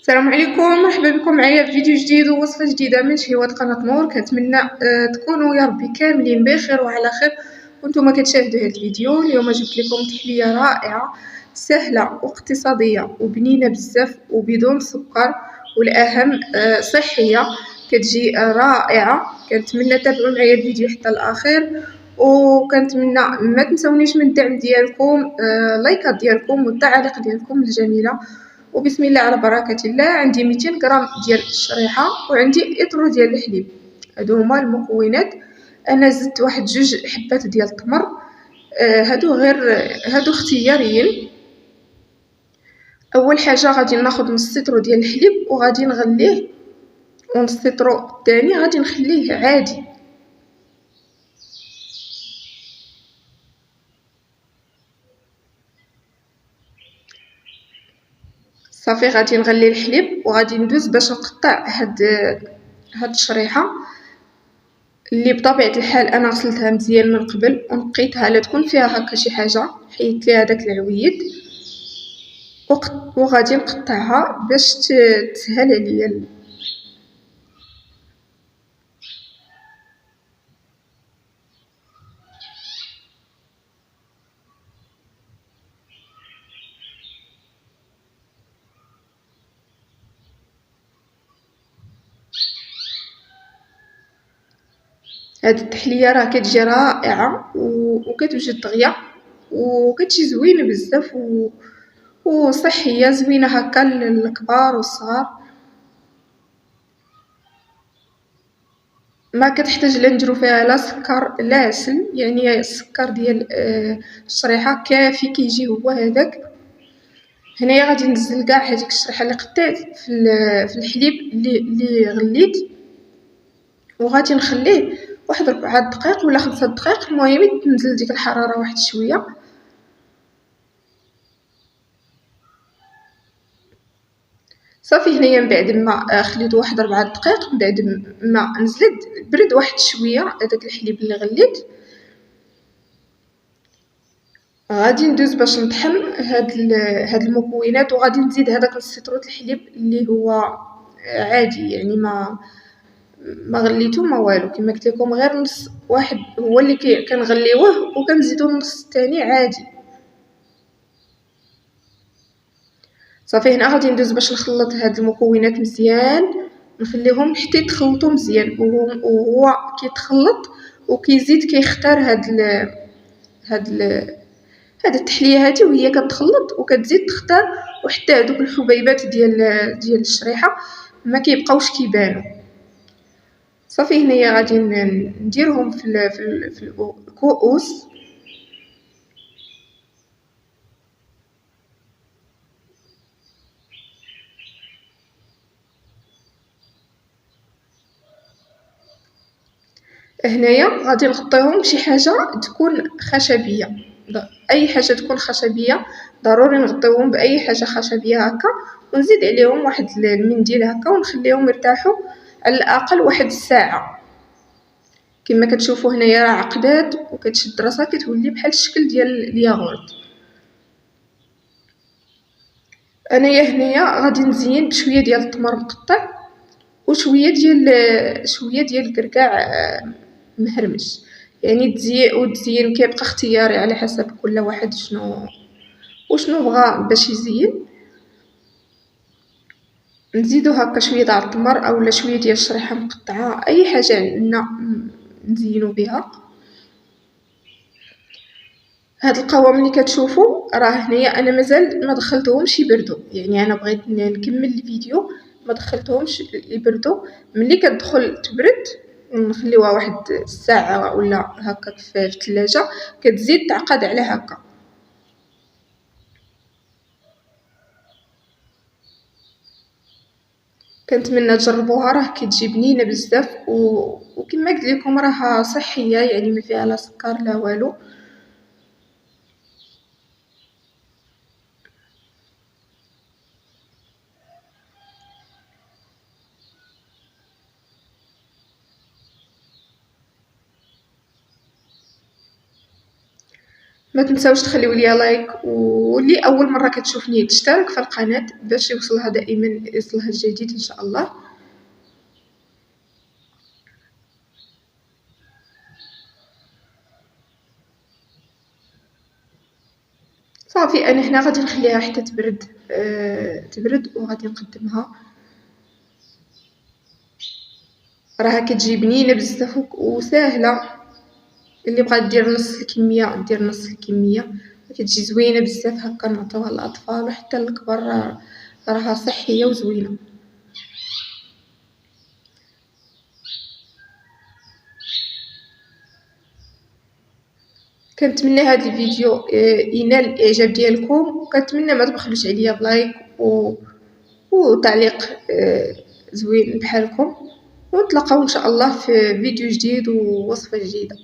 السلام عليكم، مرحبا بكم معايا في فيديو جديد ووصفة جديدة من شهيوات قناة نور. كنتمنى تكونوا يا ربي كاملين بخير وعلى خير وانتم كتشاهدوا هذا الفيديو. اليوم جبت لكم تحلية رائعة سهلة واقتصادية وبنينة بزاف وبدون سكر، والاهم صحية، كتجي رائعة. كنتمنى تتابعوا معايا الفيديو حتى الاخير، وكنتمنى ما تنسونيش من الدعم ديالكم، لايكات ديالكم والتعاليق ديالكم الجميلة. وبسم الله على بركة الله. عندي 200 غرام ديال الشريحة وعندي إطرو ديال الحليب، هادو هما المكونات. انا زدت واحد 2 حبات ديال التمر، هادو اختياريين. اول حاجه غادي ناخذ نص لتر ديال الحليب وغادي نغليه، ونص لتر الثاني غادي نخليه عادي. صافي غادي نغلي الحليب وغادي ندوز باش نقطع هاد الشريحه اللي بطبيعه الحال انا غسلتها مزيان من قبل ونقيتها لا تكون فيها هكا شي حاجه، حيدت ليها داك العويد وغادي نقطعها باش تسهل عليا. هاد التحليه راه كتجي رائعه وكتوجد دغيا وكتجي زوينه بزاف وصحيه زوينه هكا للكبار والصغار. ما كتحتاج لا نديرو فيها لا سكر لا عسل، يعني السكر ديال الشريحه كافي كيجي هو هذاك. هنايا غادي ننزل كاع هذيك الشريحه اللي قطعت في الحليب اللي غليت، وغادي نخليه واحد 4 دقائق ولا 5 دقائق، المهم تنزل ديك الحراره واحد شويه. صافي هنايا من بعد ما خليته واحد 4 دقائق، من بعد ما نزلت برد واحد شويه هذاك الحليب اللي غليت، غادي ندوز باش نطحن هاد المكونات. وغادي نزيد هذاك نص لتر الحليب اللي هو عادي، يعني ما غليتو ما والو، كما قلت لكم غير نص واحد هو اللي كنغليوه وكنزيدو النص الثاني عادي. صافي هنا غادي ندوز باش نخلط هاد المكونات مزيان، نخليهم حتى يتخلطوا مزيان، وهو كيتخلط وكيزيد كيختار هاد التحليه هادي وهي كتخلط وكتزيد تختار، وحتى هادوك الحبيبات ديال الشريحه ما كيبقاوش كيبانوا. صافي هنايا غادي نديرهم في الكؤوس. هنايا غادي نغطيهم بشي حاجه تكون خشبيه، اي حاجه تكون خشبيه ضروري نغطيوهم باي حاجه خشبيه هكا، ونزيد عليهم واحد المنديل هكا ونخليهم يرتاحوا على الاقل واحد الساعه. كما كتشوفوا هنايا راه عقدات وكتشد راسها كتولي بحال الشكل ديال الياغورت. انايا هنايا غادي نزين بشويه ديال التمر مقطع وشويه ديال الكركاع مهرمش، يعني تزين كيبقى اختياري على حسب كل واحد وشنو بغى باش يزين. نزيدو هكا شويه ديال التمر اولا شويه ديال الشريحه مقطعه، اي حاجه عندنا نزينو بها. هاد القوام اللي كتشوفوا راه هنايا انا مازال ما دخلتهمش يبردوا، يعني انا بغيت نكمل الفيديو ما دخلتهمش يبردوا. ملي كتدخل تبرد نخليوها واحد الساعه ولا هكا في الثلاجه، كتزيد تعقد على هكا. كنتمنى تجربوها، راه كتجي بنينه بزاف وكما قلت لكم راها صحيه، يعني ما فيها لا سكر لا والو. ما تنساوش تخليو ليا لايك، واللي اول مره كتشوفني تشترك في القناه باش يوصلها دائما الجديد ان شاء الله. صافي انا هنا غادي نخليها حتى تبرد، تبرد وغادي نقدمها. راها كتجي بنينه بزاف وساهله، اللي بغات دير نص الكميه دير نص الكميه، كتجي زوينه بزاف هكا نعطيوها للاطفال وحتى للكبار، راها صحيه وزوينه. كنتمنى هذا الفيديو ينال الاعجاب ديالكم، وكنتمنى ما تبخلوش عليا بلايك وتعليق زوين بحالكم، ونتلاقاو ان شاء الله في فيديو جديد ووصفه جديده.